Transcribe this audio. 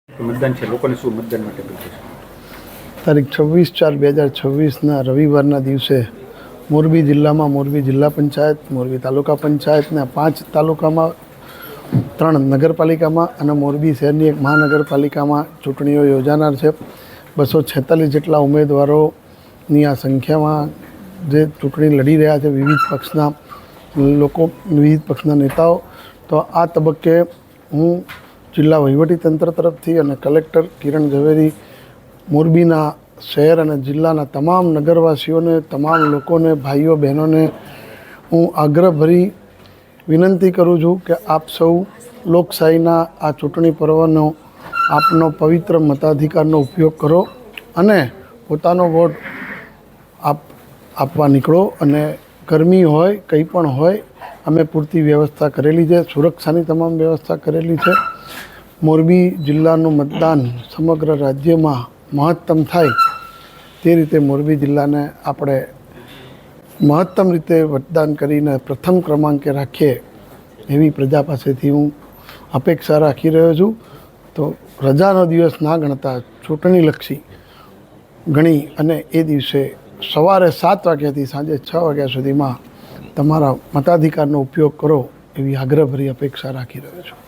મતદાન છે, લોકોને શું મતદાન માટે પૂછે છે? તારીખ 26/4/2026ના રવિવારના દિવસે મોરબી જિલ્લામાં મોરબી જિલ્લા પંચાયત, મોરબી તાલુકા પંચાયતના 5 તાલુકામાં, 3 નગરપાલિકામાં અને મોરબી શહેરની એક મહાનગરપાલિકામાં ચૂંટણીઓ યોજાનાર છે. 246 જેટલા ઉમેદવારોની આ સંખ્યામાં જે ચૂંટણી લડી રહ્યા છે, વિવિધ પક્ષના લોકો, વિવિધ પક્ષના નેતાઓ. તો આ તબક્કે હું જિલ્લા વહીવટીતંત્ર તરફથી અને કલેક્ટર કિરણ ઝવેરી મોરબીના શહેર અને જિલ્લાના તમામ નગરવાસીઓને, તમામ લોકોને, ભાઈઓ બહેનોને હું આગ્રહભરી વિનંતી કરું છું કે આપ સૌ લોકશાહીના આ ચૂંટણી પર્વનો આપનો પવિત્ર મતાધિકારનો ઉપયોગ કરો અને પોતાનો વોટ આપવા નીકળો. અને ગરમી હોય, કંઈ પણ હોય, અમે પૂરતી વ્યવસ્થા કરેલી છે, સુરક્ષાની તમામ વ્યવસ્થા કરેલી છે. મોરબી જિલ્લાનું મતદાન સમગ્ર રાજ્યમાં મહત્તમ થાય તે રીતે મોરબી જિલ્લાને આપણે મહત્તમ રીતે મતદાન કરીને પ્રથમ ક્રમાંકે રાખીએ એવી પ્રજા પાસેથી હું અપેક્ષા રાખી રહ્યો છું. તો રજાનો દિવસ ના ગણતા ચૂંટણીલક્ષી ગણી અને એ દિવસે સવારે 7 વાગ્યાથી સાંજે 6 વાગ્યા સુધીમાં તમારા મતાધિકારનો ઉપયોગ કરો એવી આગ્રહભરી અપેક્ષા રાખી રહ્યો છું.